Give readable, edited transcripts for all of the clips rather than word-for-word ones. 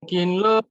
mungkin lo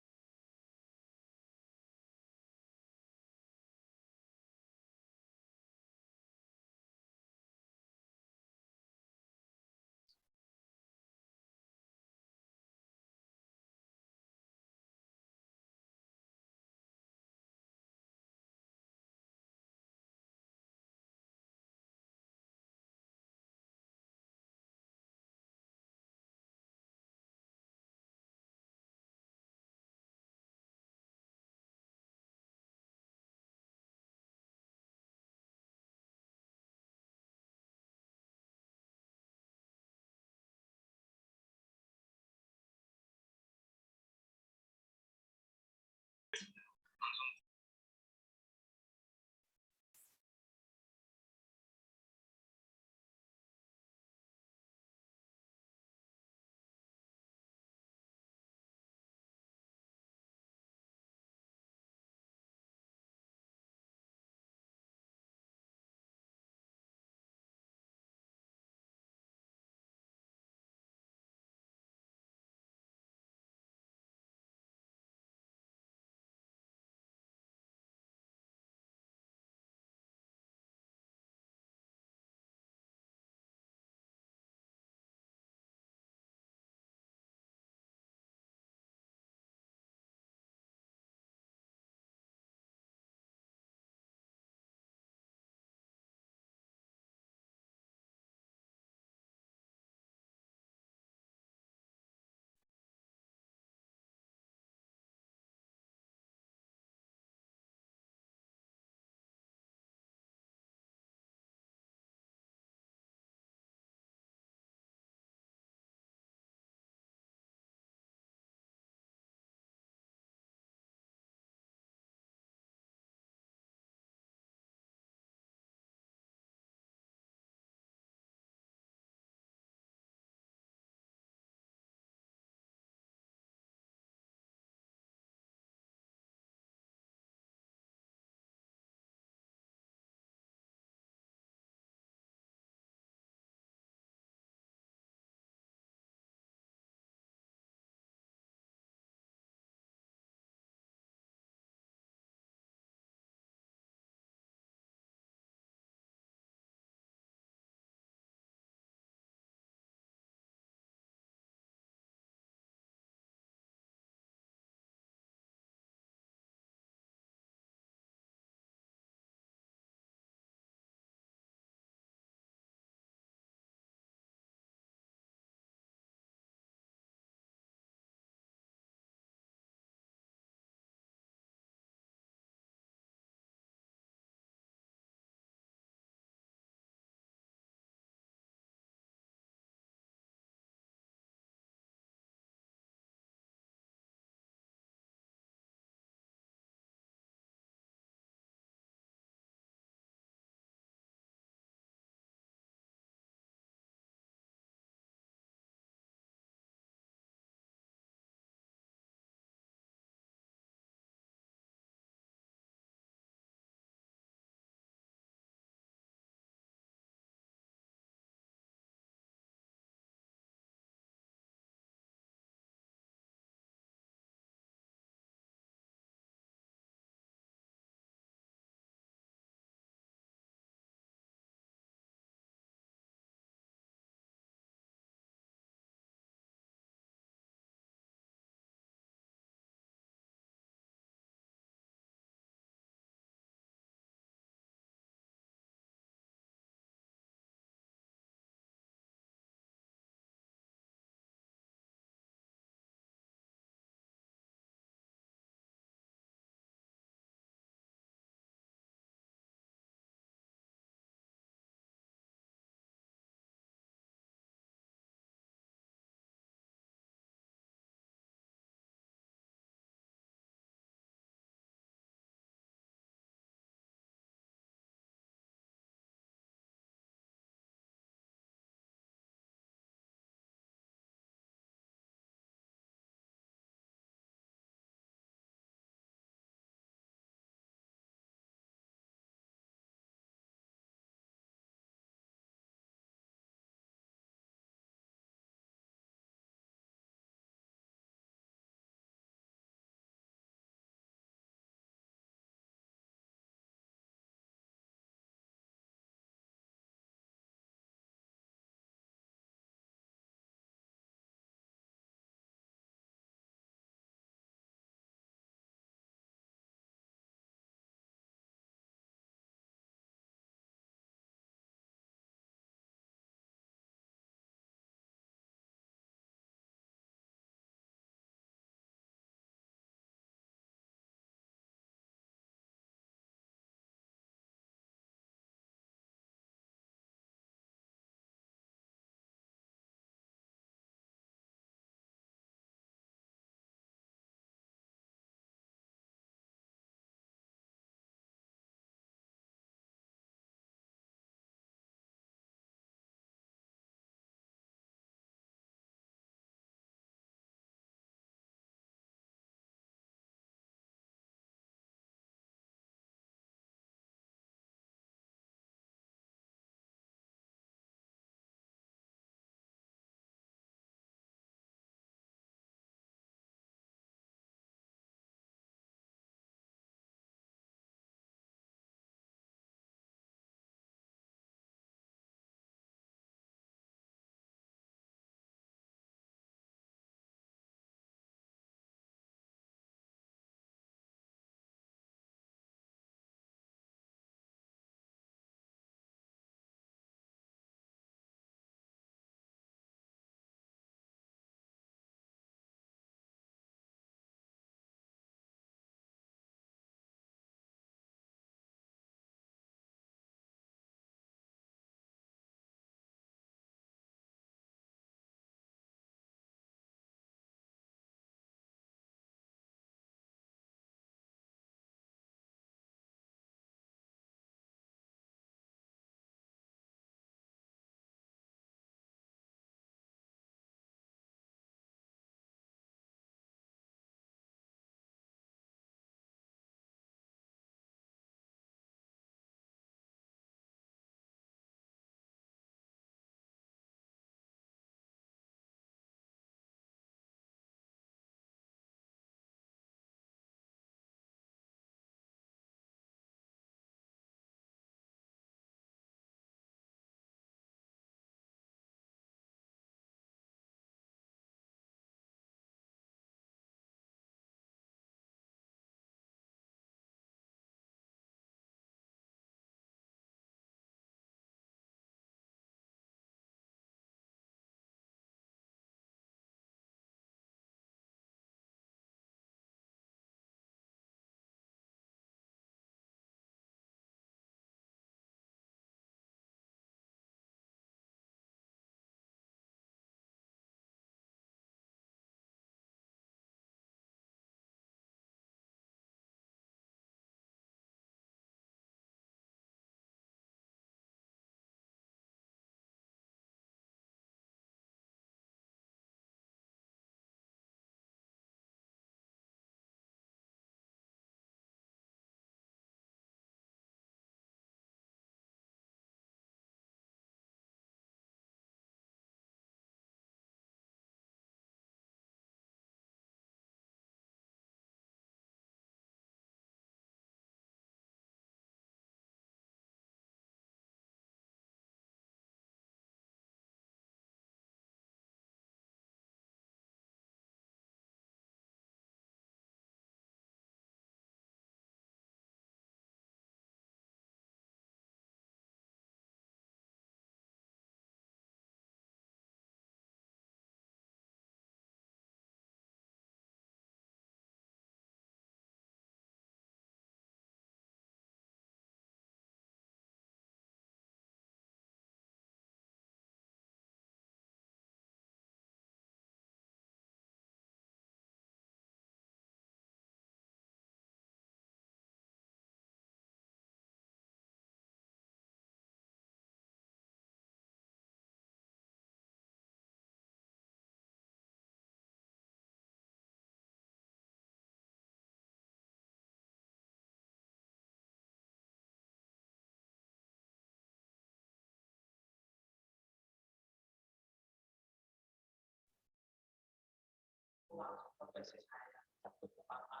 istri saya, Sabtu ke Papa.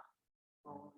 Oh.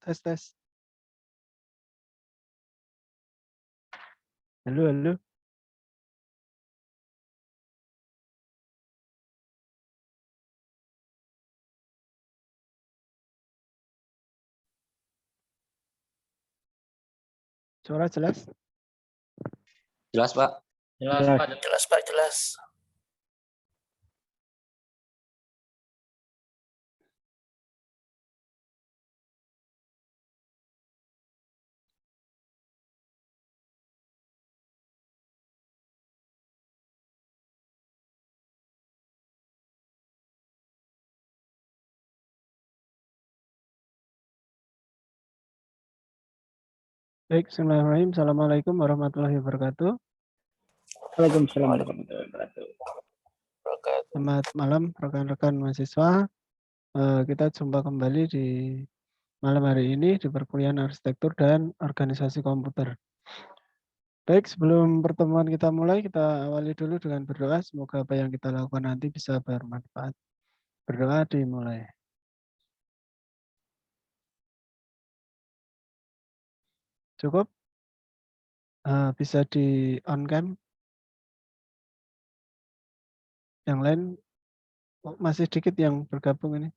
tes. Halo. Suara jelas? Jelas, Pak. Jelas, Pak, jelas. Baik, bismillahirrahmanirrahim. Assalamualaikum warahmatullahi wabarakatuh. Waalaikumsalam warahmatullahi wabarakatuh. Selamat malam rekan-rekan mahasiswa. Kita jumpa kembali di malam hari ini di perkuliahan arsitektur dan organisasi komputer. Baik, sebelum pertemuan kita mulai, kita awali dulu dengan berdoa. Semoga apa yang kita lakukan nanti bisa bermanfaat. Berdoa dimulai. Cukup? Bisa di on cam? Yang lain masih dikit yang bergabung ini.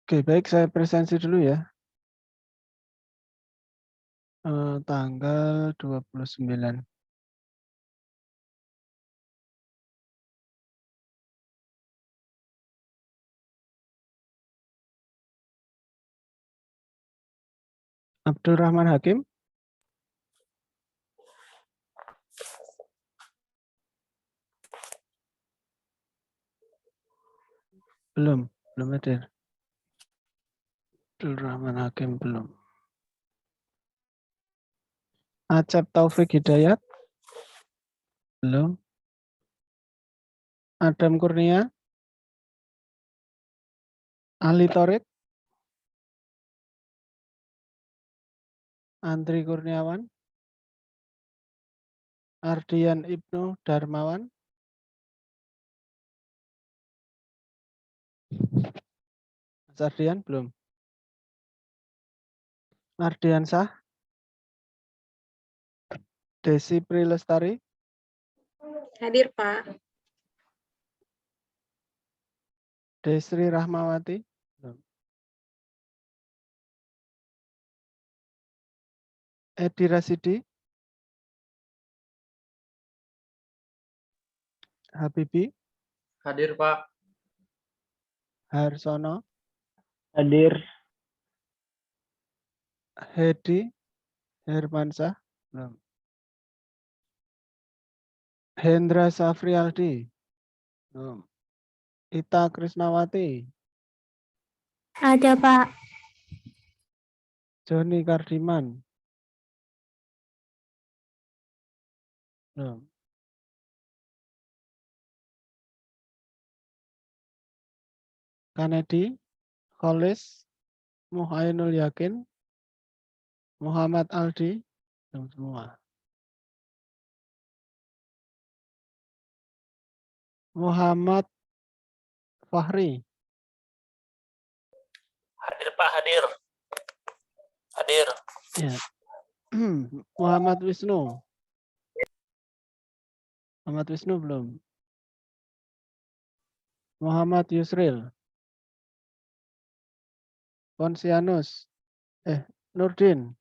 Oke, baik, saya presensi dulu ya. Tanggal 29. Abdul Rahman Hakim. Belum hadir. Abdul Rahman Hakim belum. Acep Taufik Hidayat. Belum. Adam Kurnia. Ali Torik. Andri Kurniawan. Ardian Ibnu Darmawan. Mas Ardian belum. Ardian Sah. Desi Prilestari. Hadir, Pak. Desri Rahmawati. Belum. Edi Rasidi. Habibi. Hadir, Pak. Harsono. Hadir. Hedi Hermansyah. Belum. Hendra Safrialdi. Belum. Ita Krisnawati. Ada, Pak. Joni Kardiman. Belum. Kanedi, Kholis, Muhainul Yakin, Muhammad Aldi, belum semua. Muhammad Fahri. Hadir, Pak, hadir. Hadir. Ya. Muhammad Wisnu. Muhammad Wisnu belum. Muhammad Yusril. Ponsianus Nurdin.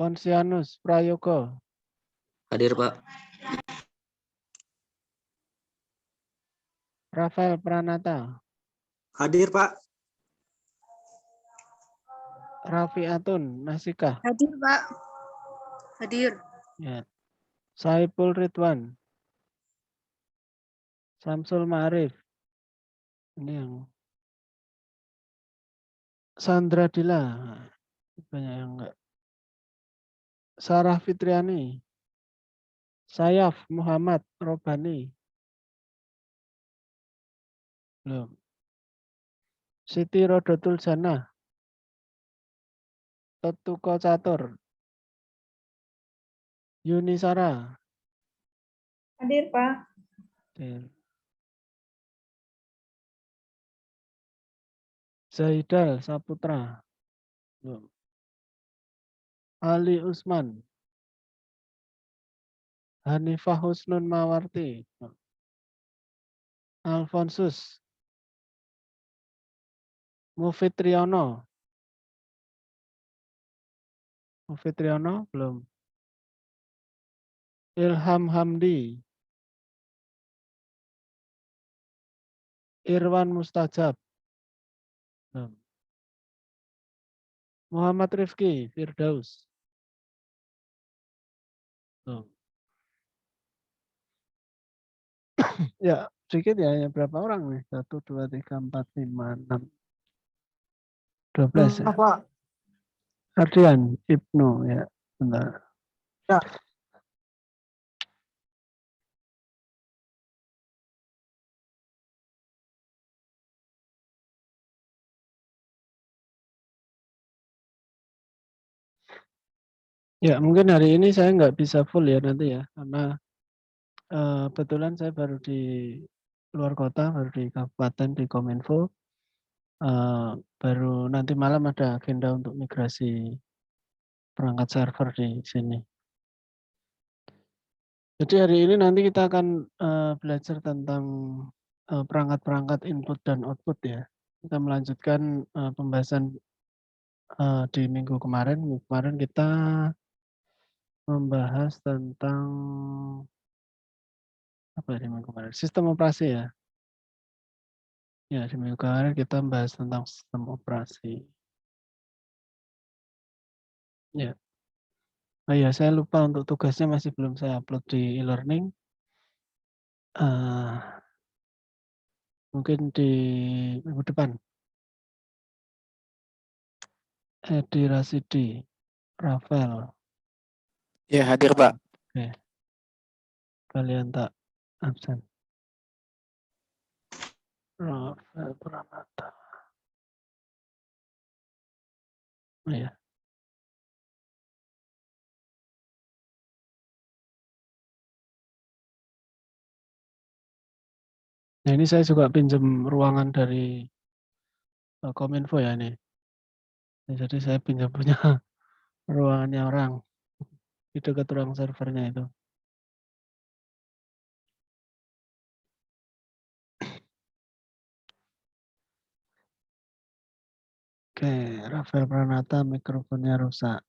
Ponsianus Prayogo. Hadir, Pak. Rafael Pranata. Hadir, Pak. Raffi Atun Nasika. Hadir, Pak. Hadir. Ya. Saipul Ridwan. Samsul Ma'arif. Ini yang Sandra Dila. Banyak yang enggak. Sarah Fitriani. Sayaf Muhammad Robani. Belum. Siti Rodotul Jannah. Tetuko Catur. Yuni Sara. Hadir, Pak. Zaidal Saputra. Belum. Ali Usman. Hanifah Husnun Mawarti. Alfonsus. Mufid Triyono. Mufid Triyono belum. Ilham Hamdi. Irwan Mustajab. Belum. Muhammad Rifki Firdaus. Belum. Ya, sedikit ya. Berapa orang nih? 1, 2, 3, 4, 5, 6. 12 ya. Pak. Ardian Ibnu ya. Bentar. Ya. Ya, mungkin hari ini saya nggak bisa full ya nanti ya. Karena kebetulan saya baru di luar kota, baru di kabupaten, di Kominfo. Baru nanti malam ada agenda untuk migrasi perangkat server di sini. Jadi hari ini nanti kita akan belajar tentang perangkat-perangkat input dan output ya. Kita melanjutkan pembahasan di minggu kemarin. Minggu kemarin kita membahas tentang apa ya di minggu kemarin? Sistem operasi ya. Ya, di minggu kemarin kita membahas tentang sistem operasi. Ya. Oh ya, saya lupa untuk tugasnya masih belum saya upload di e-learning. Mungkin di minggu depan. Edi Rasidi, Rafael. Ya, hadir, Pak. Oke. Kalian tak absen. Rafael Pranata. Oh ya. Nah ini saya juga pinjam ruangan dari Kominfo ya ini. Jadi saya pinjam punya ruangannya orang di dekat ruang servernya itu. Oke, Rafael Pranata mikrofonnya rusak.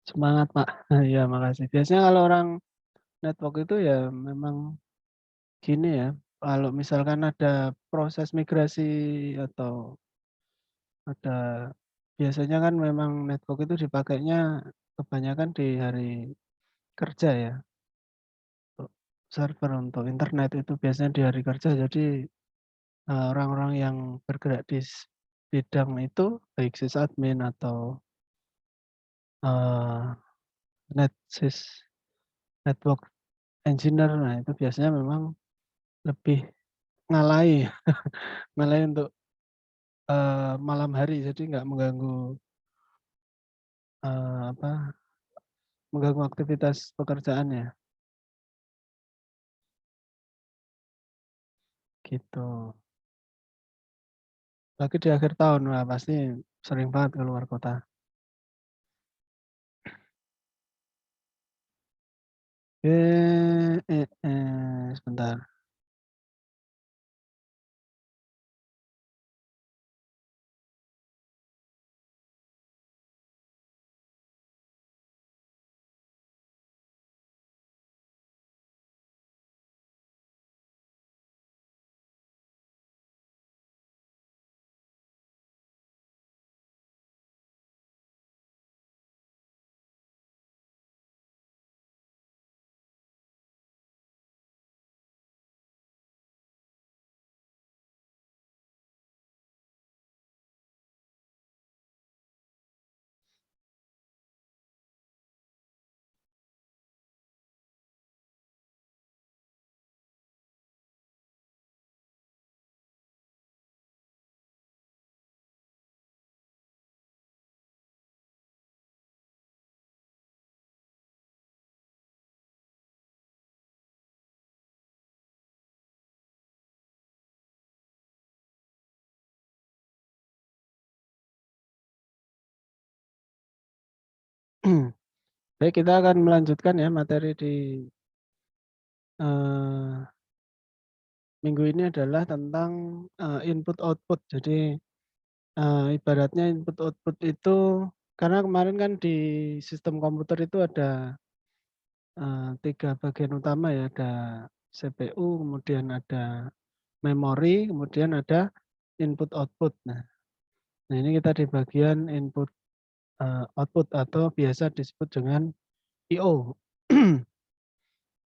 Semangat Pak. Ya makasih. Biasanya kalau orang network itu ya memang gini ya. Kalau misalkan ada proses migrasi atau ada biasanya kan memang network itu dipakainya kebanyakan di hari kerja ya. Untuk server untuk internet itu biasanya di hari kerja. Jadi orang-orang yang bergerak di bidang itu baik sysadmin atau network engineer, nah itu biasanya memang lebih ngalahi ngalahi untuk malam hari, jadi nggak mengganggu mengganggu aktivitas pekerjaannya. Gitu. Lagi di akhir tahun, wah pasti sering banget keluar kota. Sebentar. Baik, kita akan melanjutkan ya materi di minggu ini adalah tentang input output. Jadi ibaratnya input output itu karena kemarin kan di sistem komputer itu ada 3 bagian utama ya, ada CPU, kemudian ada memori, kemudian ada input output. Nah, ini kita di bagian input output atau biasa disebut dengan I/O.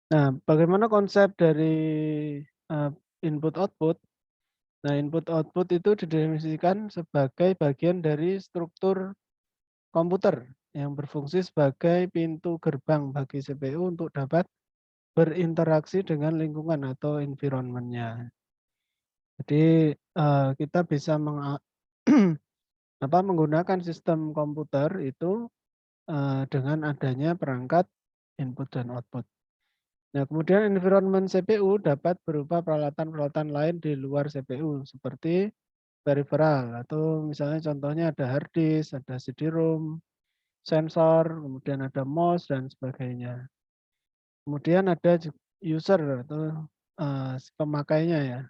Nah, bagaimana konsep dari input output? Nah, input output itu didefinisikan sebagai bagian dari struktur komputer yang berfungsi sebagai pintu gerbang bagi CPU untuk dapat berinteraksi dengan lingkungan atau environment-nya. Jadi kita bisa menggunakan sistem komputer itu dengan adanya perangkat input dan output. Nah, kemudian environment CPU dapat berupa peralatan-peralatan lain di luar CPU seperti peripheral atau misalnya contohnya ada hard disk, ada CD-ROM, sensor, kemudian ada mouse dan sebagainya. Kemudian ada user atau si pemakainya ya.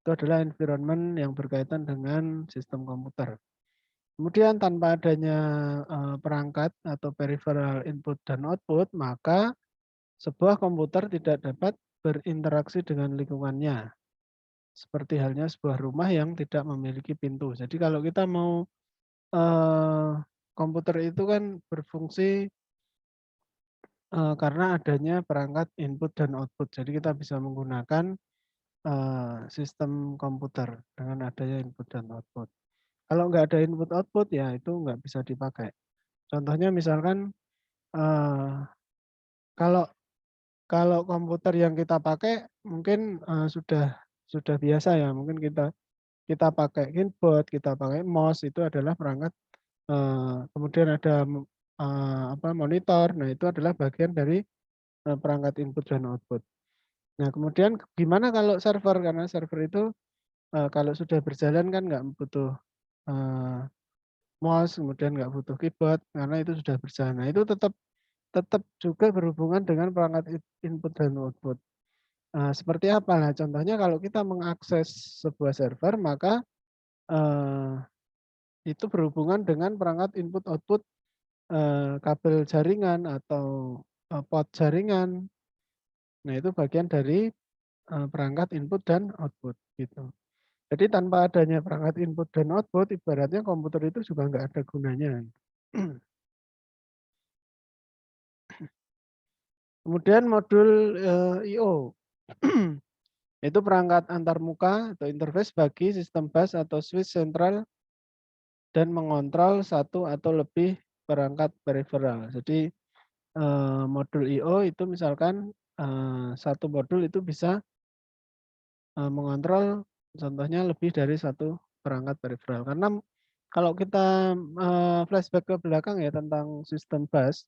Itu adalah environment yang berkaitan dengan sistem komputer. Kemudian tanpa adanya perangkat atau peripheral input dan output, maka sebuah komputer tidak dapat berinteraksi dengan lingkungannya. Seperti halnya sebuah rumah yang tidak memiliki pintu. Jadi kalau kita mau komputer itu kan berfungsi karena adanya perangkat input dan output. Jadi kita bisa menggunakan sistem komputer dengan adanya input dan output. Kalau nggak ada input output ya itu nggak bisa dipakai. Contohnya misalkan kalau kalau komputer yang kita pakai mungkin sudah biasa ya, mungkin kita pakai keyboard, kita pakai mouse itu adalah perangkat. Kemudian ada monitor. Nah itu adalah bagian dari perangkat input dan output. Nah kemudian gimana kalau server? Karena server itu kalau sudah berjalan kan nggak butuh mouse, kemudian nggak butuh keyboard karena itu sudah berjalan. Nah itu tetap juga berhubungan dengan perangkat input dan output. Seperti apa? Nah contohnya kalau kita mengakses sebuah server maka itu berhubungan dengan perangkat input output kabel jaringan atau port jaringan. Nah itu bagian dari perangkat input dan output gitu. Jadi tanpa adanya perangkat input dan output, ibaratnya komputer itu juga nggak ada gunanya. Kemudian modul I/O itu perangkat antarmuka atau interface bagi sistem bus atau switch sentral dan mengontrol satu atau lebih perangkat peripheral. Jadi modul I/O itu misalkan satu modul itu bisa mengontrol contohnya lebih dari satu perangkat peripheral. Karena kalau kita flashback ke belakang ya tentang sistem bus,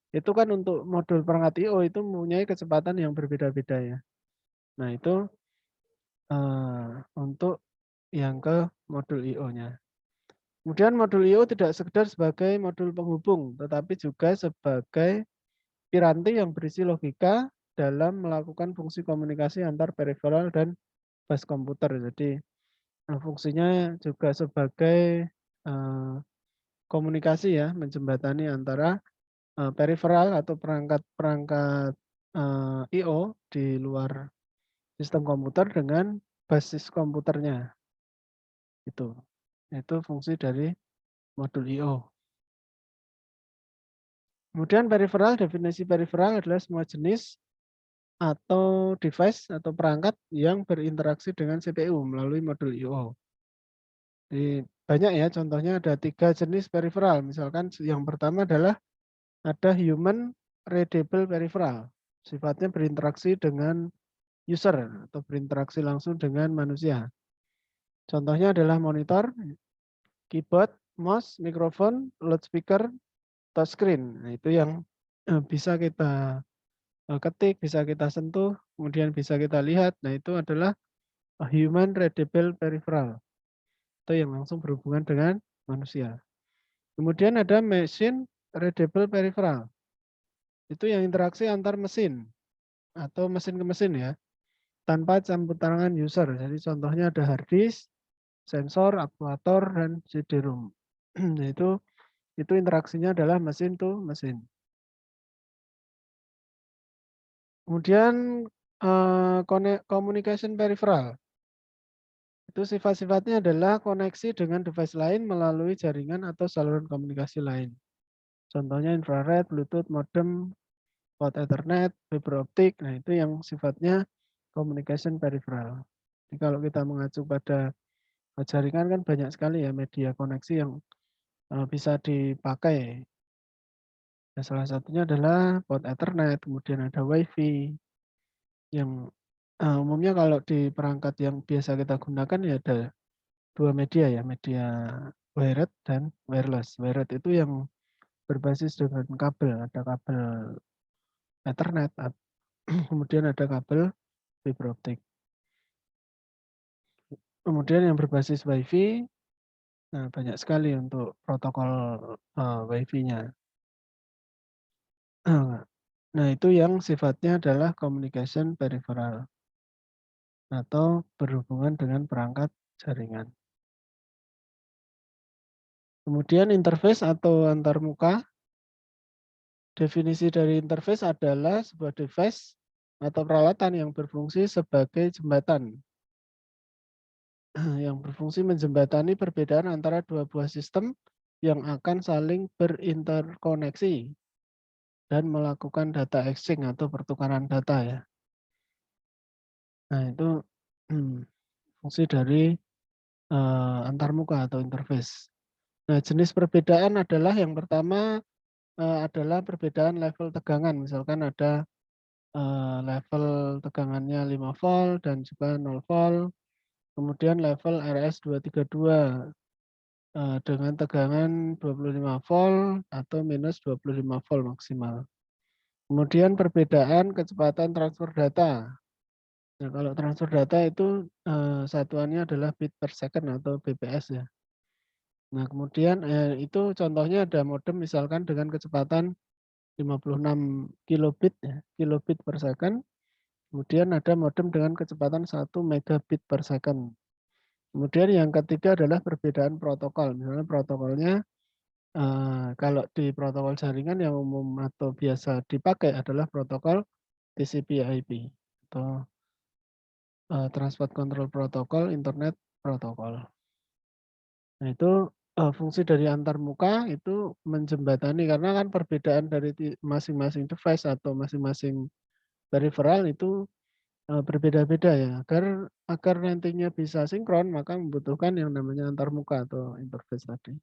itu kan untuk modul perangkat I/O itu mempunyai kecepatan yang berbeda-beda ya. Nah itu untuk yang ke modul I/O-nya. Kemudian modul I/O tidak sekedar sebagai modul penghubung, tetapi juga sebagai piranti yang berisi logika dalam melakukan fungsi komunikasi antar peripheral dan bus komputer. Jadi fungsinya juga sebagai komunikasi ya, menjembatani antara peripheral atau perangkat-perangkat I/O di luar sistem komputer dengan basis komputernya. Itu fungsi dari modul I/O. Kemudian peripheral, definisi peripheral adalah semua jenis atau device atau perangkat yang berinteraksi dengan CPU melalui modul I/O. Jadi banyak ya, contohnya ada 3 jenis peripheral. Misalkan yang pertama adalah ada human readable peripheral. Sifatnya berinteraksi dengan user atau berinteraksi langsung dengan manusia. Contohnya adalah monitor, keyboard, mouse, mikrofon, loudspeaker, touchscreen. Nah, itu yang bisa kita ketik, bisa kita sentuh, kemudian bisa kita lihat. Nah, itu adalah human readable peripheral. Itu yang langsung berhubungan dengan manusia. Kemudian ada machine readable peripheral. Itu yang interaksi antar mesin atau mesin ke mesin ya, tanpa campur tangan user. Jadi contohnya ada hard disk, sensor, aktuator, dan CD-ROM. Nah, itu interaksinya adalah mesin to mesin. Kemudian communication peripheral. Itu sifat-sifatnya adalah koneksi dengan device lain melalui jaringan atau saluran komunikasi lain. Contohnya infrared, Bluetooth, modem, port Ethernet, fiber optik. Nah, itu yang sifatnya communication peripheral. Jadi kalau kita mengacu pada jaringan kan banyak sekali ya media koneksi yang bisa dipakai. Nah, salah satunya adalah port Ethernet, kemudian ada WiFi yang umumnya kalau di perangkat yang biasa kita gunakan ya ada 2 media ya, media wired dan wireless. Wired itu yang berbasis dengan kabel, ada kabel Ethernet, kemudian ada kabel fiber optik. Kemudian yang berbasis WiFi, nah banyak sekali untuk protokol WiFi-nya. Nah, itu yang sifatnya adalah communication peripheral atau berhubungan dengan perangkat jaringan. Kemudian interface atau antarmuka. Definisi dari interface adalah sebuah device atau peralatan yang berfungsi sebagai jembatan. Yang berfungsi menjembatani perbedaan antara dua buah sistem yang akan saling berinterkoneksi dan melakukan data exchange atau pertukaran data ya. Nah, itu fungsi dari antarmuka atau interface. Nah, jenis perbedaan adalah yang pertama adalah perbedaan level tegangan. Misalkan ada level tegangannya 5 volt dan juga 0 volt. Kemudian level RS232 dengan tegangan 25 volt atau minus 25 volt maksimal. Kemudian perbedaan kecepatan transfer data. Nah, kalau transfer data itu satuannya adalah bit per second atau bps ya. Nah, kemudian itu contohnya ada modem misalkan dengan kecepatan 56 kilobit ya, kilobit per second. Kemudian ada modem dengan kecepatan 1 megabit per second. Kemudian yang ketiga adalah perbedaan protokol. Misalnya protokolnya kalau di protokol jaringan yang umum atau biasa dipakai adalah protokol TCP/IP atau Transport Control Protocol, Internet Protocol. Nah, itu fungsi dari antarmuka itu menjembatani karena kan perbedaan dari masing-masing device atau masing-masing peripheral itu berbeda-beda ya. Agar nantinya bisa sinkron maka membutuhkan yang namanya antarmuka atau interface tadi.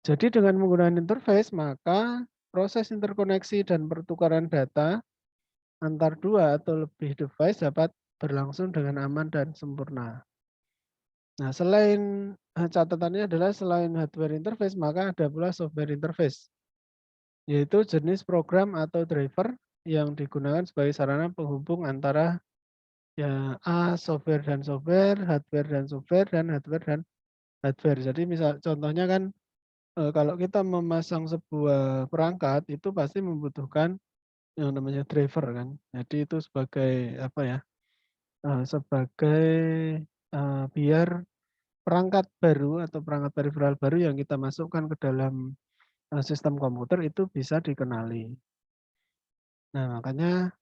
Jadi dengan menggunakan interface maka proses interkoneksi dan pertukaran data antar dua atau lebih device dapat berlangsung dengan aman dan sempurna. Nah, selain catatannya adalah selain hardware interface maka ada pula software interface, yaitu jenis program atau driver yang digunakan sebagai sarana penghubung antara ya software dan software, hardware dan software, dan hardware dan hardware. Jadi misal contohnya kan kalau kita memasang sebuah perangkat itu pasti membutuhkan yang namanya driver kan. Jadi itu sebagai apa ya, sebagai, biar perangkat baru atau perangkat periferal baru yang kita masukkan ke dalam, sistem komputer itu bisa dikenali. Nah makanya,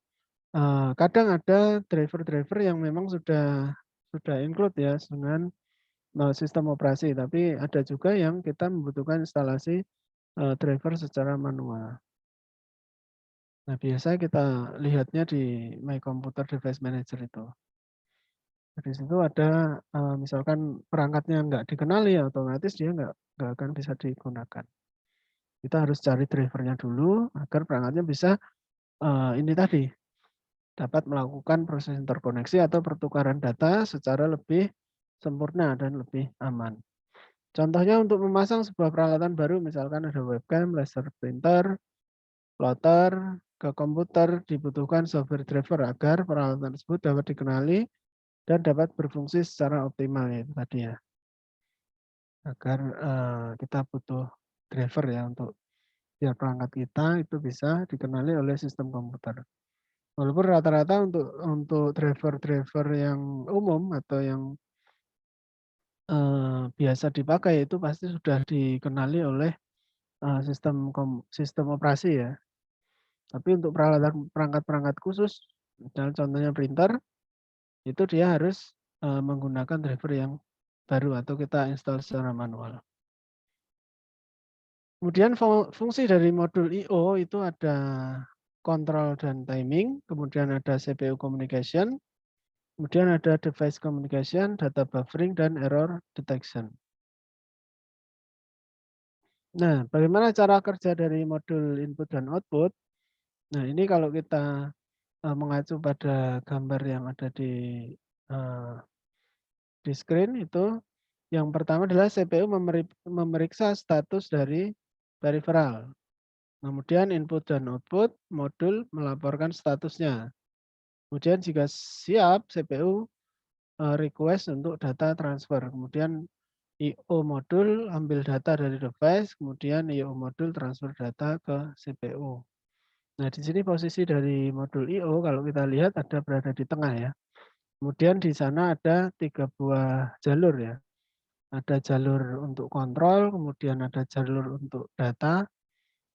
kadang ada driver-driver yang memang sudah include ya dengan, sistem operasi, tapi ada juga yang kita membutuhkan instalasi, driver secara manual. Nah biasa kita lihatnya di My Computer Device Manager itu. Di situ ada, misalkan perangkatnya nggak dikenali, otomatis dia nggak akan bisa digunakan. Kita harus cari drivernya dulu agar perangkatnya bisa, ini tadi, dapat melakukan proses interkoneksi atau pertukaran data secara lebih sempurna dan lebih aman. Contohnya untuk memasang sebuah peralatan baru, misalkan ada webcam, laser printer, plotter, ke komputer dibutuhkan software driver agar peralatan tersebut dapat dikenali dan dapat berfungsi secara optimal ya itu tadi ya. Agar, kita butuh driver ya untuk biar perangkat kita itu bisa dikenali oleh sistem komputer. Walaupun rata-rata untuk driver-driver yang umum atau yang, biasa dipakai itu pasti sudah dikenali oleh, sistem operasi ya. Tapi untuk perangkat-perangkat khusus, misalnya contohnya printer, itu dia harus, menggunakan driver yang baru atau kita install secara manual. Kemudian fungsi dari modul I/O itu ada kontrol dan timing, kemudian ada CPU communication, kemudian ada device communication, data buffering, dan error detection. Nah, bagaimana cara kerja dari modul input dan output? Nah, ini kalau kita, mengacu pada gambar yang ada eee, di screen itu, yang pertama adalah CPU memeriksa status dari peripheral. Kemudian input dan output modul melaporkan statusnya. Kemudian jika siap, CPU, request untuk data transfer. Kemudian I/O modul ambil data dari device, kemudian I/O modul transfer data ke CPU. Nah, di sini posisi dari modul I/O kalau kita lihat ada berada di tengah ya. Kemudian di sana ada 3 buah jalur ya. Ada jalur untuk kontrol, kemudian ada jalur untuk data,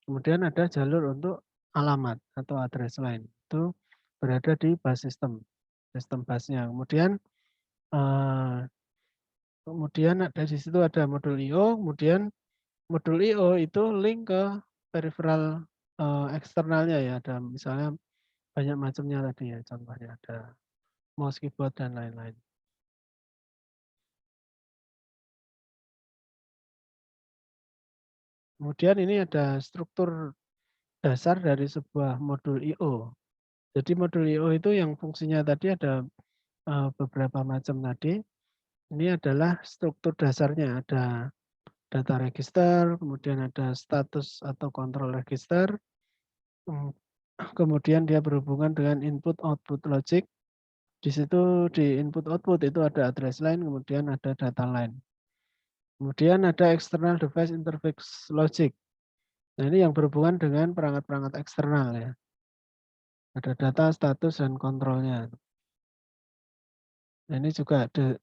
kemudian ada jalur untuk alamat atau address line. Itu berada di bus system, sistem busnya. Kemudian ada di situ ada modul I/O, kemudian modul I/O itu link ke peripheral, eksternalnya ya, ada misalnya banyak macamnya tadi ya, contohnya ada mouse, keyboard, dan lain-lain. Kemudian ini ada struktur dasar dari sebuah modul I/O. Jadi modul I/O itu yang fungsinya tadi ada, beberapa macam tadi. Ini adalah struktur dasarnya, ada data register, kemudian ada status atau control register, kemudian dia berhubungan dengan input output logic. Di situ di input output itu ada address line, kemudian ada data line. Kemudian ada external device interface logic. Nah, ini yang berhubungan dengan perangkat-perangkat eksternal ya. Ada data, status, dan kontrolnya. Nah, ini juga ada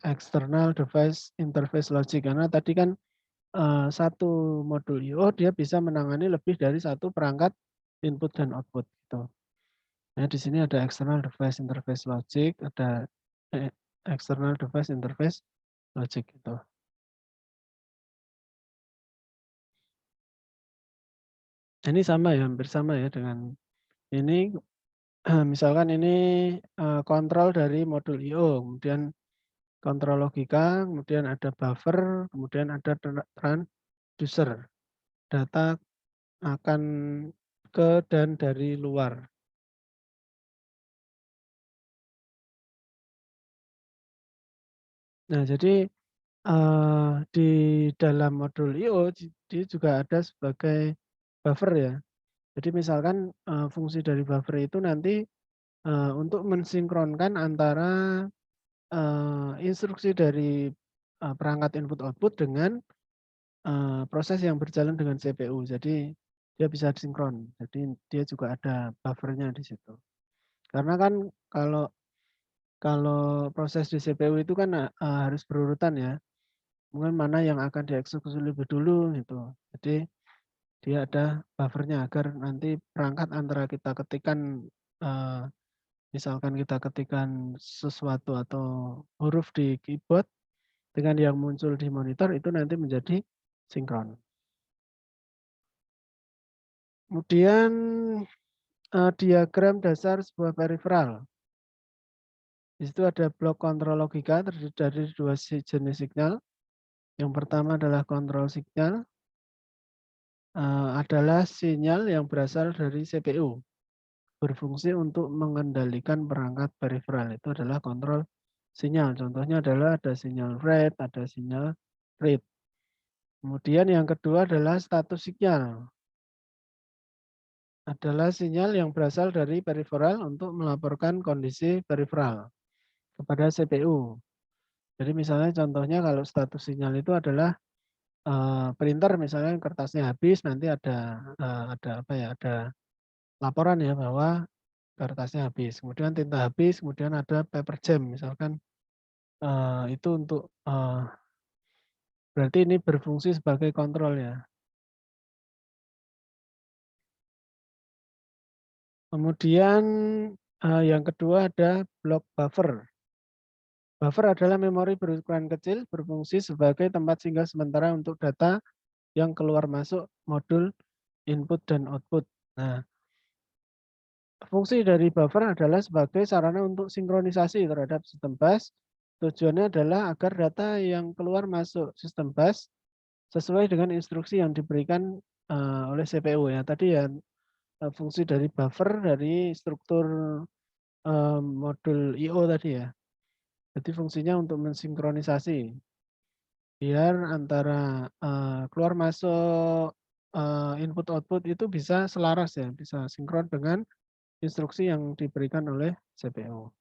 external device interface logic karena tadi kan satu modul I/O dia bisa menangani lebih dari satu perangkat input dan output gitu. Nah, di sini ada external device interface logic, ada external device interface logic gitu. Ini sama ya, hampir sama ya dengan ini. Misalkan ini kontrol dari modul I/O, kemudian kontrol logika, kemudian ada buffer, kemudian ada transducer. Data akan ke dan dari luar. Nah, jadi di dalam modul I/O dia juga ada sebagai buffer ya. Jadi misalkan fungsi dari buffer itu nanti untuk mensinkronkan antara instruksi dari perangkat input output dengan proses yang berjalan dengan CPU. Jadi dia bisa sinkron. Jadi dia juga ada buffernya di situ. Karena kan kalau proses di CPU itu kan harus berurutan ya. Mungkin mana yang akan dieksekusi lebih dulu gitu. Jadi dia ada buffernya agar nanti perangkat antara kita ketikkan misalkan kita ketikkan sesuatu atau huruf di keyboard dengan yang muncul di monitor itu nanti menjadi sinkron. Kemudian diagram dasar sebuah periferal. Di situ ada blok kontrol logika terdiri dari dua jenis sinyal. Yang pertama adalah kontrol signal, adalah sinyal yang berasal dari CPU. Berfungsi untuk mengendalikan perangkat periferal. Itu adalah kontrol sinyal. Contohnya adalah ada sinyal write, ada sinyal read. Kemudian yang kedua adalah status sinyal. Adalah sinyal yang berasal dari periferal untuk melaporkan kondisi periferal kepada CPU. Jadi misalnya contohnya kalau status sinyal itu adalah printer misalnya kertasnya habis, nanti ada apa ya, ada laporan ya bahwa kertasnya habis. Kemudian tinta habis, kemudian ada paper jam misalkan itu untuk berarti ini berfungsi sebagai kontrol ya. Kemudian yang kedua ada blok buffer. Buffer adalah memori berukuran kecil berfungsi sebagai tempat singgah sementara untuk data yang keluar masuk modul input dan output. Nah, fungsi dari buffer adalah sebagai sarana untuk sinkronisasi terhadap sistem bus. Tujuannya adalah agar data yang keluar masuk sistem bus sesuai dengan instruksi yang diberikan oleh CPU ya. Tadi ya fungsi dari buffer dari struktur modul I/O tadi ya. Jadi fungsinya untuk mensinkronisasi biar antara keluar masuk input output itu bisa selaras ya, bisa sinkron dengan instruksi yang diberikan oleh CPU.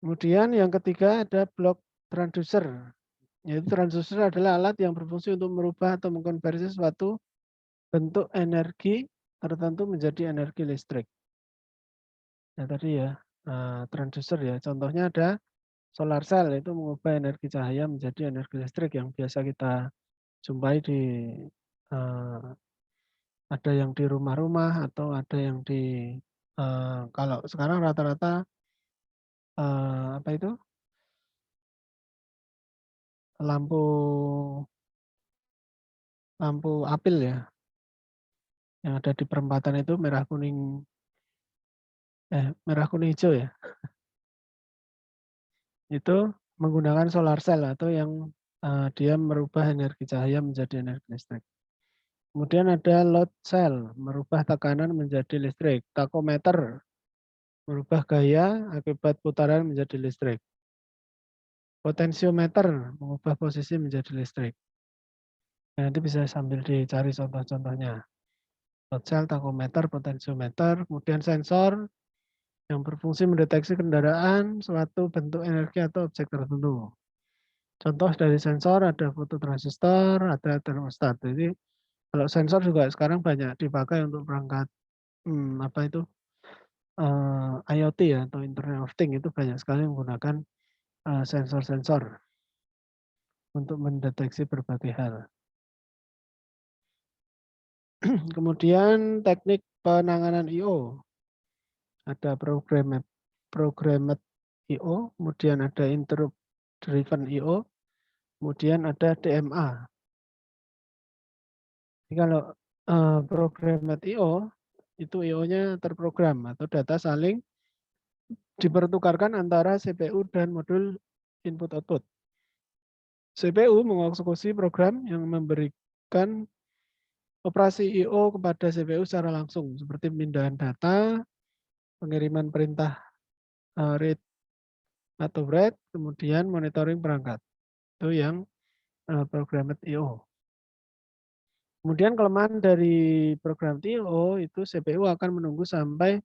Kemudian yang ketiga ada blok transducer. Yaitu transducer adalah alat yang berfungsi untuk merubah atau mengkonversi suatu bentuk energi tertentu menjadi energi listrik. Nah tadi ya transducer ya, contohnya ada solar cell, itu mengubah energi cahaya menjadi energi listrik yang biasa kita jumpai di ada yang di rumah-rumah atau ada yang di kalau sekarang rata-rata apa itu lampu apil ya yang ada di perempatan itu merah kuning hijau ya, itu menggunakan solar cell atau yang dia merubah energi cahaya menjadi energi listrik. Kemudian ada load cell, merubah tekanan menjadi listrik. Tachometer, merubah gaya akibat putaran menjadi listrik. Potensiometer, mengubah posisi menjadi listrik. Nah, nanti bisa sambil dicari contoh-contohnya. Load cell, tachometer, potensiometer, kemudian sensor yang berfungsi mendeteksi kendaraan, suatu bentuk energi atau objek tertentu. Contoh dari sensor ada fototransistor, ada termostat. Jadi kalau sensor juga sekarang banyak dipakai untuk perangkat apa itu IoT ya atau Internet of Things, itu banyak sekali menggunakan sensor-sensor untuk mendeteksi berbagai hal. Kemudian teknik penanganan I/O. Ada programmed I/O, kemudian ada interrupt driven I/O, kemudian ada DMA. Jadi kalau programmed I/O itu I/O-nya terprogram atau data saling dipertukarkan antara CPU dan modul input output. CPU mengeksekusi program yang memberikan operasi I/O kepada CPU secara langsung, seperti pemindahan data, pengiriman perintah read atau write, kemudian monitoring perangkat. Itu yang programmed I/O. Kemudian kelemahan dari program I/O itu CPU akan menunggu sampai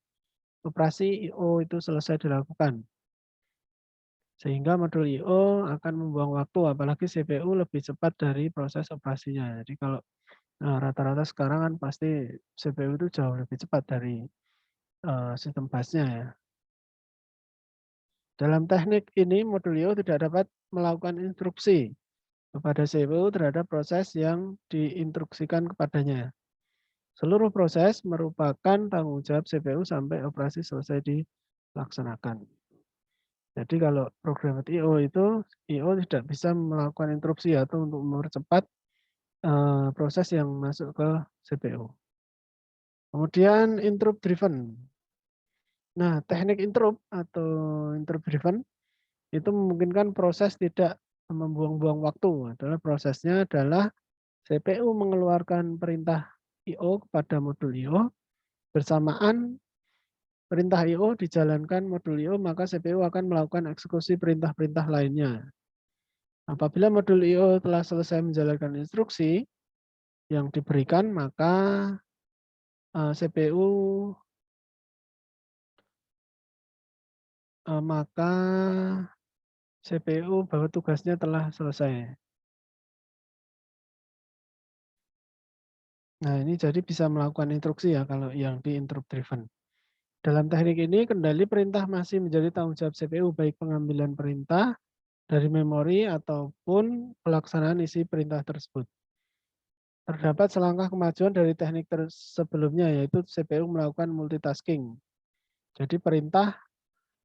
operasi I/O itu selesai dilakukan. Sehingga modul I/O akan membuang waktu, apalagi CPU lebih cepat dari proses operasinya. Jadi kalau rata-rata sekarang kan pasti CPU itu jauh lebih cepat dari sistem busnya ya. Dalam teknik ini, modul I/O tidak dapat melakukan instruksi kepada CPU terhadap proses yang diinstruksikan kepadanya. Seluruh proses merupakan tanggung jawab CPU sampai operasi selesai dilaksanakan. Jadi kalau program I/O itu, I/O tidak bisa melakukan interupsi atau untuk mempercepat proses yang masuk ke CPU. Kemudian interrupt driven. Nah, teknik interrupt atau interrupt driven itu memungkinkan proses tidak membuang-buang waktu. Prosesnya adalah CPU mengeluarkan perintah I/O kepada modul I/O, bersamaan perintah I/O dijalankan modul I/O, maka CPU akan melakukan eksekusi perintah-perintah lainnya. Apabila modul I/O telah selesai menjalankan instruksi yang diberikan, maka CPU bahwa tugasnya telah selesai. Nah, ini jadi bisa melakukan instruksi ya kalau yang di interrupt driven. Dalam teknik ini, kendali perintah masih menjadi tanggung jawab CPU, baik pengambilan perintah dari memori ataupun pelaksanaan isi perintah tersebut. Terdapat selangkah kemajuan dari teknik sebelumnya, yaitu CPU melakukan multitasking. Jadi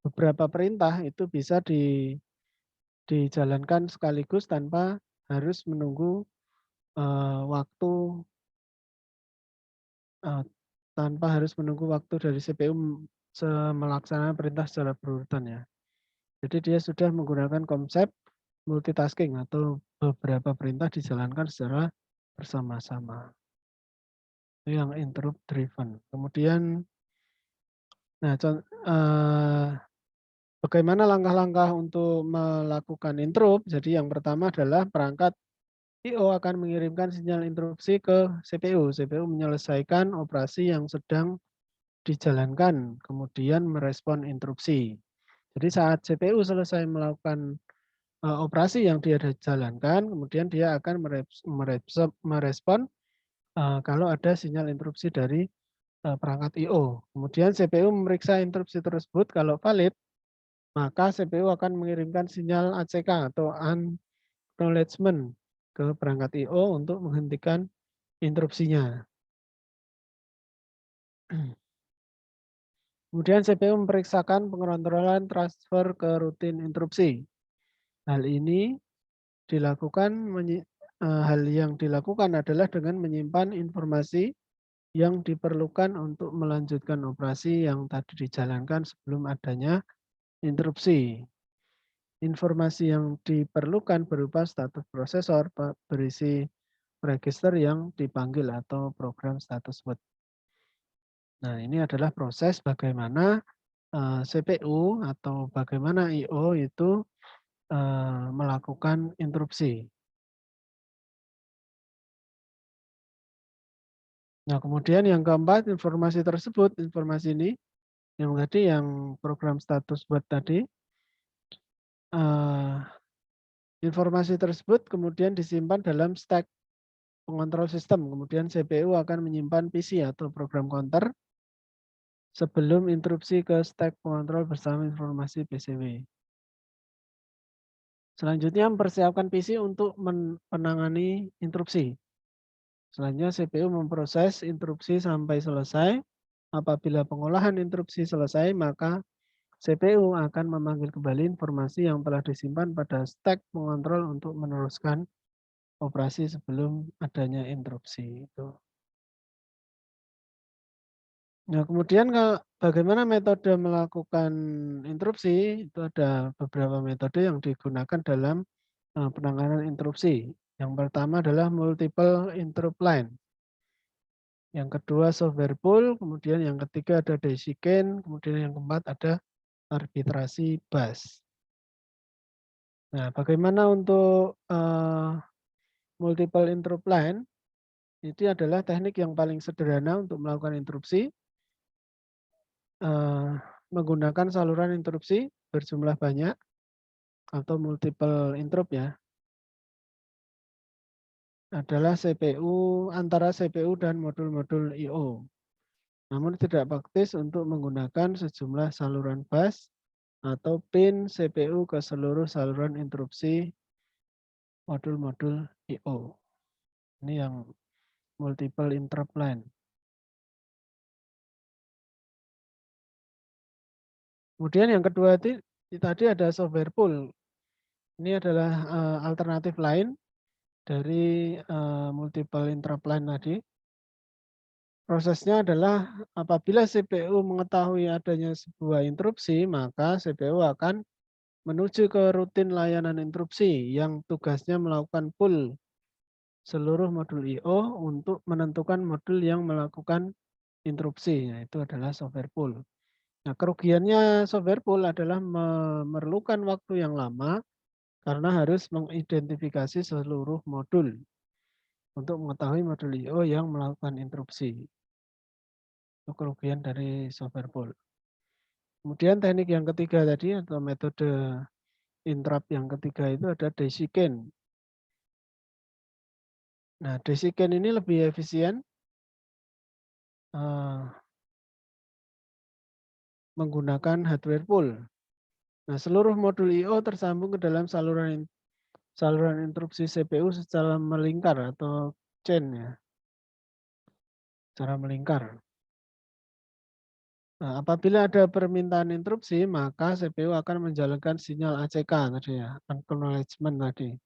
beberapa perintah itu bisa dijalankan sekaligus tanpa harus menunggu waktu dari CPU melaksanakan perintah secara berurutan ya. Jadi dia sudah menggunakan konsep multitasking atau beberapa perintah dijalankan secara bersama-sama. Itu yang interrupt driven. Kemudian, bagaimana langkah-langkah untuk melakukan interrupt? Jadi yang pertama adalah perangkat I/O akan mengirimkan sinyal interupsi ke CPU. CPU menyelesaikan operasi yang sedang dijalankan, kemudian merespon interupsi. Jadi saat CPU selesai melakukan operasi yang dia jalankan, kemudian dia akan merespon kalau ada sinyal interupsi dari perangkat I/O. Kemudian CPU memeriksa interupsi tersebut, kalau valid, maka CPU akan mengirimkan sinyal ACK atau acknowledgement ke perangkat I/O untuk menghentikan interupsinya. Kemudian CPU memeriksakan pengontrolan transfer ke rutin interupsi. Hal yang dilakukan adalah dengan menyimpan informasi yang diperlukan untuk melanjutkan operasi yang tadi dijalankan sebelum adanya interupsi. Informasi yang diperlukan berupa status prosesor berisi register yang dipanggil atau program status word. Nah, ini adalah proses bagaimana CPU atau bagaimana I/O itu melakukan interupsi. Nah, kemudian yang keempat, informasi ini yang tadi yang program status word tadi, informasi tersebut kemudian disimpan dalam stack pengontrol sistem. Kemudian CPU akan menyimpan PC atau program counter sebelum interupsi ke stack pengontrol bersama informasi PCW. Selanjutnya mempersiapkan PC untuk menangani interupsi. Selanjutnya CPU memproses interupsi sampai selesai. Apabila pengolahan interupsi selesai, maka CPU akan memanggil kembali informasi yang telah disimpan pada stack pengontrol untuk meneruskan operasi sebelum adanya interupsi itu. Nah, kemudian bagaimana metode melakukan interupsi? Itu ada beberapa metode yang digunakan dalam penanganan interupsi. Yang pertama adalah multiple interrupt line. Yang kedua software pool, kemudian yang ketiga ada daisy chain, kemudian yang keempat ada arbitrasi bus. Nah, bagaimana untuk multiple interrupt line? Ini adalah teknik yang paling sederhana untuk melakukan interupsi. Menggunakan saluran interupsi berjumlah banyak. atau multiple interrupt ya, adalah CPU antara CPU dan modul-modul I/O. Namun tidak praktis untuk menggunakan sejumlah saluran bus atau pin CPU ke seluruh saluran interupsi modul-modul I/O. Ini yang multiple interrupt line. Kemudian yang kedua tadi ada software pool. Ini adalah alternatif lain dari multiple interrupt line tadi. Prosesnya adalah apabila CPU mengetahui adanya sebuah interupsi, maka CPU akan menuju ke rutin layanan interupsi yang tugasnya melakukan pool seluruh modul I/O untuk menentukan modul yang melakukan interupsi. Nah, itu adalah software pool. Nah, kerugiannya software pool adalah memerlukan waktu yang lama karena harus mengidentifikasi seluruh modul untuk mengetahui modul I/O yang melakukan interupsi. Itu kerugian dari software pool. Kemudian teknik yang ketiga tadi atau metode interrupt yang ketiga itu ada DesiCain. Nah, DesiCain ini lebih efisien menggunakan hardware pool. Nah, seluruh modul I/O tersambung ke dalam saluran interupsi CPU secara melingkar atau chain ya. Secara melingkar. Nah, apabila ada permintaan interupsi, maka CPU akan menjalankan sinyal ACK tadi ya, acknowledgement tadi,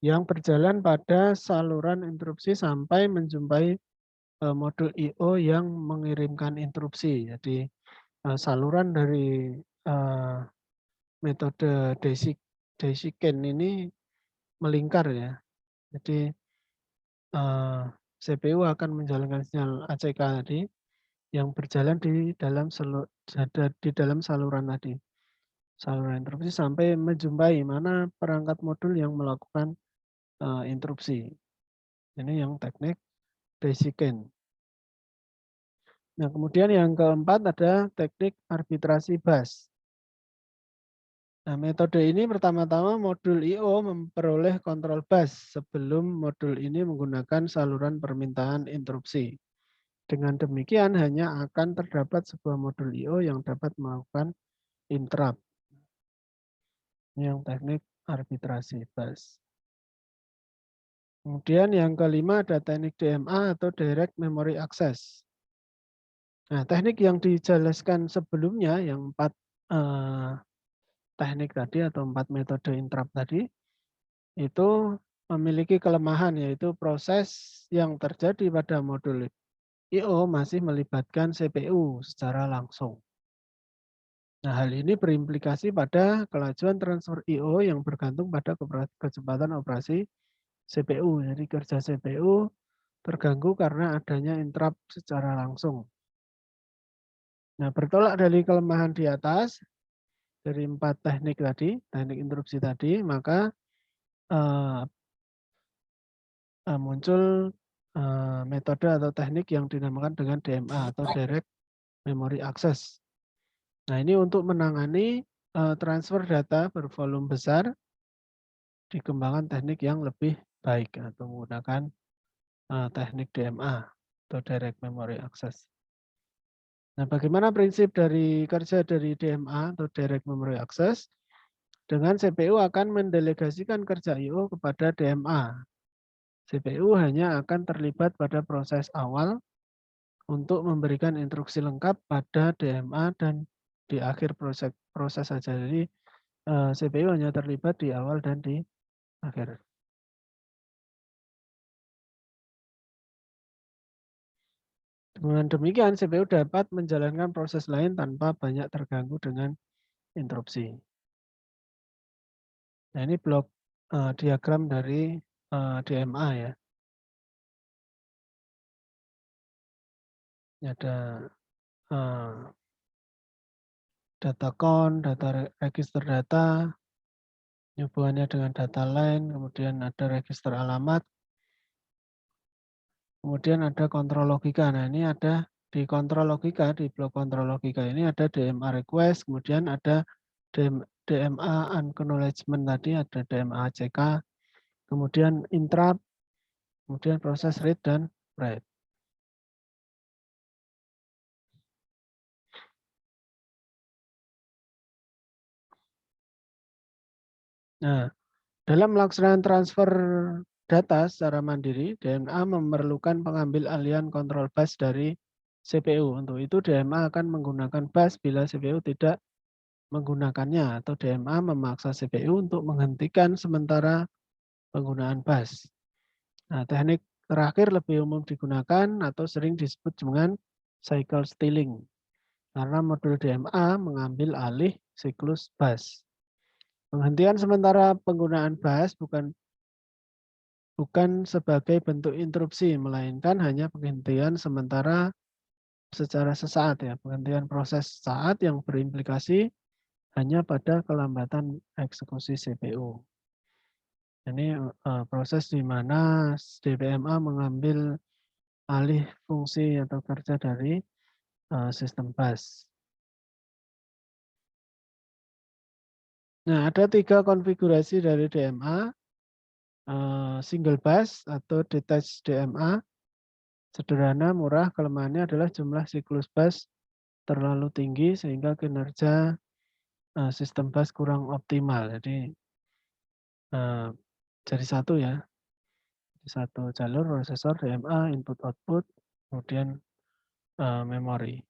yang berjalan pada saluran interupsi sampai menjumpai modul I/O yang mengirimkan interupsi. Jadi saluran dari metode DesiCain ini melingkar ya. Jadi CPU akan menjalankan sinyal ACK tadi yang berjalan di dalam saluran tadi, saluran interupsi sampai menjumpai mana perangkat modul yang melakukan interupsi. Ini yang teknik DesiCain. Nah, kemudian yang keempat ada teknik arbitrasi bus. Nah, metode ini pertama-tama modul I/O memperoleh kontrol bus sebelum modul ini menggunakan saluran permintaan interupsi. Dengan demikian hanya akan terdapat sebuah modul I/O yang dapat melakukan interrupt. Ini yang teknik arbitrasi bus. Kemudian yang kelima ada teknik DMA atau Direct Memory Access. Nah, teknik yang dijelaskan sebelumnya yang 4 teknik tadi atau 4 metode interrupt tadi itu memiliki kelemahan yaitu proses yang terjadi pada modul I/O masih melibatkan CPU secara langsung. Nah, hal ini berimplikasi pada kelajuan transfer I/O yang bergantung pada kecepatan operasi CPU. Jadi kerja CPU terganggu karena adanya interrupt secara langsung. Nah, bertolak dari kelemahan di atas, dari 4 teknik tadi, teknik interupsi tadi, maka muncul metode atau teknik yang dinamakan dengan DMA atau Direct Memory Access. Nah, ini untuk menangani transfer data bervolume besar, dikembangkan teknik yang lebih baik atau menggunakan teknik DMA atau Direct Memory Access. Nah, bagaimana prinsip dari kerja dari DMA atau Direct Memory Access? Dengan CPU akan mendelegasikan kerja I/O kepada DMA. CPU hanya akan terlibat pada proses awal untuk memberikan instruksi lengkap pada DMA dan di akhir proses saja. Jadi CPU hanya terlibat di awal dan di akhir. Dengan demikian CPU dapat menjalankan proses lain tanpa banyak terganggu dengan interupsi. Nah, ini blok diagram dari DMA ya. Ini ada data count, data register data, hubungannya dengan data line, kemudian ada register alamat, kemudian ada kontrol logika. Nah, ini ada di kontrol logika, di blok kontrol logika ini ada DMA request, kemudian ada DMA acknowledgement tadi ada DMA CK, kemudian interrupt, kemudian proses read dan write. Nah, dalam melaksanakan transfer data secara mandiri, DMA memerlukan pengambil alihan kontrol bus dari CPU. Untuk itu DMA akan menggunakan bus bila CPU tidak menggunakannya, atau DMA memaksa CPU untuk menghentikan sementara penggunaan bus. Nah, teknik terakhir lebih umum digunakan atau sering disebut dengan cycle stealing, karena modul DMA mengambil alih siklus bus. Penghentian sementara penggunaan bus bukan sebagai bentuk interupsi, melainkan hanya penghentian sementara secara sesaat ya, penghentian proses saat yang berimplikasi hanya pada kelambatan eksekusi CPU. Ini proses di mana DPMA mengambil alih fungsi atau kerja dari sistem bus. Nah, ada 3 konfigurasi dari DMA, single bus atau detached DMA, sederhana, murah, kelemahannya adalah jumlah siklus bus terlalu tinggi sehingga kinerja sistem bus kurang optimal. Jadi jadi satu ya, satu jalur prosesor DMA input-output, kemudian memori.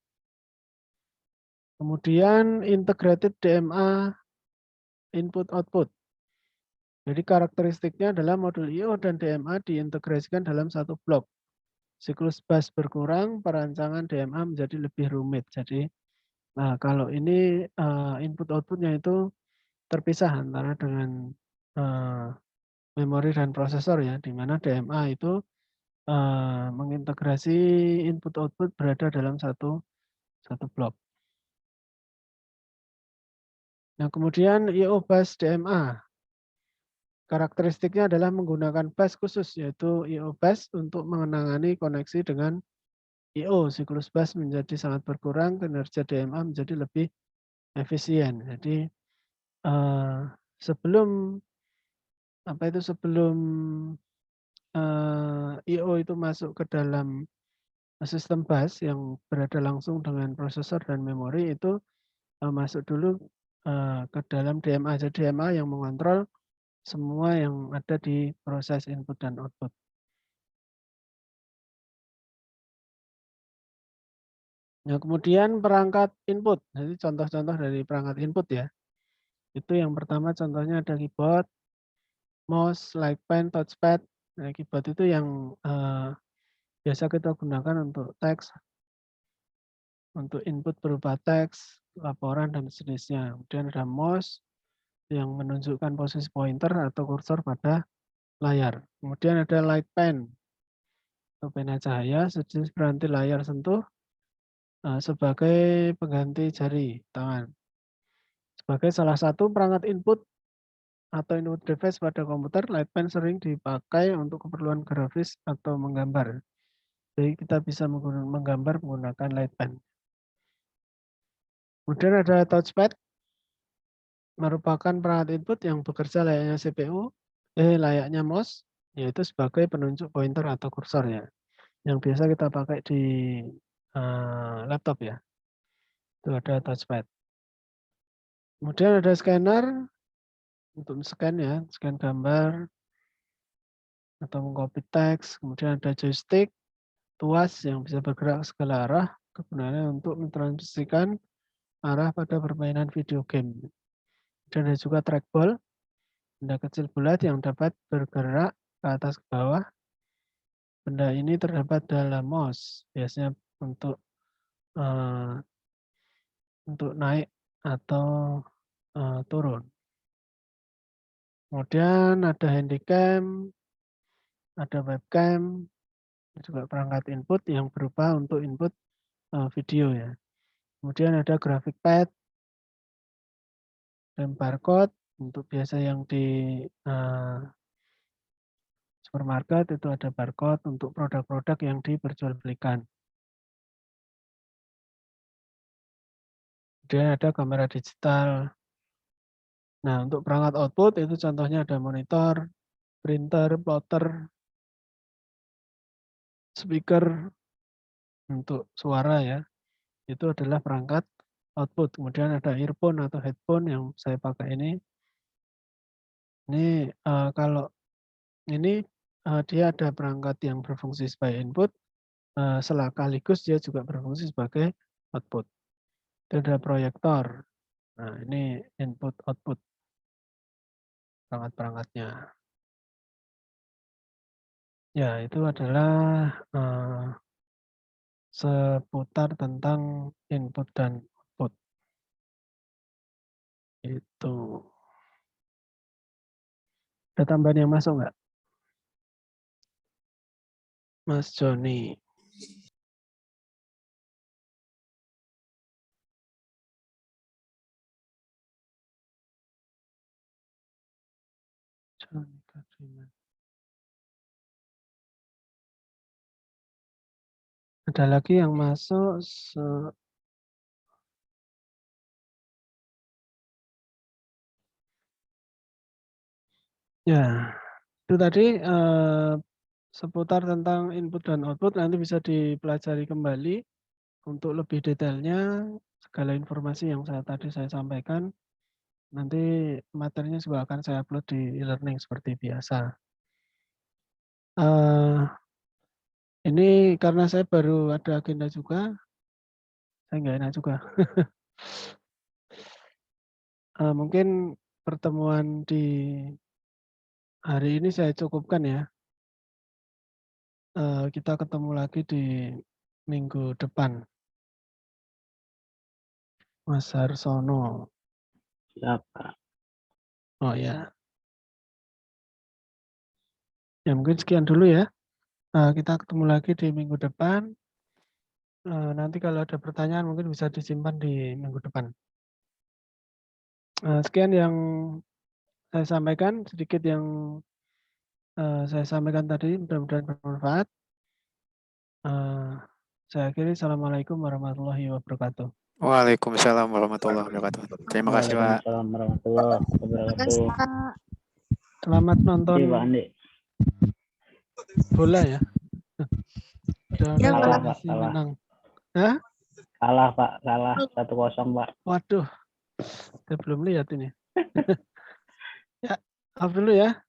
Kemudian integrated DMA input-output. Jadi karakteristiknya adalah modul I/O dan DMA diintegrasikan dalam satu blok. Siklus bus berkurang, perancangan DMA menjadi lebih rumit. Jadi kalau ini input-outputnya itu terpisah antara dengan memori dan prosesor ya, di mana DMA itu mengintegrasi input-output berada dalam satu blok. Nah, kemudian I/O bus DMA. Karakteristiknya adalah menggunakan bus khusus, yaitu I/O bus untuk mengenangani koneksi dengan I/O. Siklus bus menjadi sangat berkurang, kinerja DMA menjadi lebih efisien. Jadi sebelum I/O itu masuk ke dalam sistem bus yang berada langsung dengan prosesor dan memori, itu masuk dulu ke dalam DMA. Jadi DMA yang mengontrol semua yang ada di proses input dan output. Nah, kemudian perangkat input. Jadi contoh-contoh dari perangkat input ya. Itu yang pertama contohnya ada keyboard, mouse, like pen, touchpad. Nah, keyboard itu yang biasa kita gunakan untuk teks, untuk input berupa teks, laporan, dan sejenisnya. Kemudian ada mouse yang menunjukkan posisi pointer atau kursor pada layar. Kemudian ada light pen atau pena cahaya, sejenis peranti layar sentuh sebagai pengganti jari tangan. Sebagai salah satu perangkat input atau input device pada komputer, light pen sering dipakai untuk keperluan grafis atau menggambar. Jadi kita bisa menggambar menggunakan light pen. Kemudian ada touchpad, merupakan perangkat input yang bekerja layaknya CPU, layaknya mouse, yaitu sebagai penunjuk pointer atau kursor ya, yang biasa kita pakai di laptop ya. Itu ada touchpad. Kemudian ada scanner untuk scan ya, scan gambar atau mengcopy teks. Kemudian ada joystick, tuas yang bisa bergerak ke segala arah, kegunaannya untuk mentransmisikan arah pada permainan video game. Dan ada juga trackball, benda kecil bulat yang dapat bergerak ke atas ke bawah. Benda ini terdapat dalam mouse, biasanya untuk naik atau turun. Kemudian ada handycam, ada webcam, juga perangkat input yang berupa untuk input video ya. Kemudian ada graphic pad dan barcode untuk biasa yang di supermarket itu ada barcode untuk produk-produk yang diperjualbelikan. Kemudian ada kamera digital Nah, untuk perangkat output itu contohnya ada monitor, printer, plotter, speaker untuk suara ya. Itu adalah perangkat output. Kemudian ada earphone atau headphone yang saya pakai ini. Ini kalau ini dia ada perangkat yang berfungsi sebagai input, sekaligus dia juga berfungsi sebagai output. Itu ada proyektor. Nah, ini input output perangkat-perangkatnya. Ya, itu adalah seputar tentang input dan output. Itu. Ada tambahan yang masuk nggak? Mas Joni. Joni Katriman. Ada lagi yang masuk ya, itu tadi seputar tentang input dan output nanti bisa dipelajari kembali untuk lebih detailnya segala informasi yang tadi saya sampaikan. Nanti materinya juga akan saya upload di e-learning seperti biasa. Ini karena saya baru ada agenda juga, saya nggak enak juga. Mungkin pertemuan di hari ini saya cukupkan ya. Kita ketemu lagi di minggu depan. Mas Harsono. Siapa? Oh ya. Ya mungkin sekian dulu ya. Kita ketemu lagi di minggu depan. Nanti kalau ada pertanyaan mungkin bisa disimpan di minggu depan. Sekian yang saya sampaikan, sedikit yang saya sampaikan tadi, mudah-mudahan bermanfaat. Saya akhiri, Assalamualaikum warahmatullahi wabarakatuh. Waalaikumsalam warahmatullahi wabarakatuh. Terima kasih, Pak. Waalaikumsalam warahmatullahi wabarakatuh. Selamat nonton Iya, Pak Andi. bola ya. Ya, Kalah, Pak. Pak. Kalah. Menang. Hah? Kalah, Pak. Kalah. 1-0, Pak. Waduh, saya belum lihat ini. Ya, maaf dulu ya.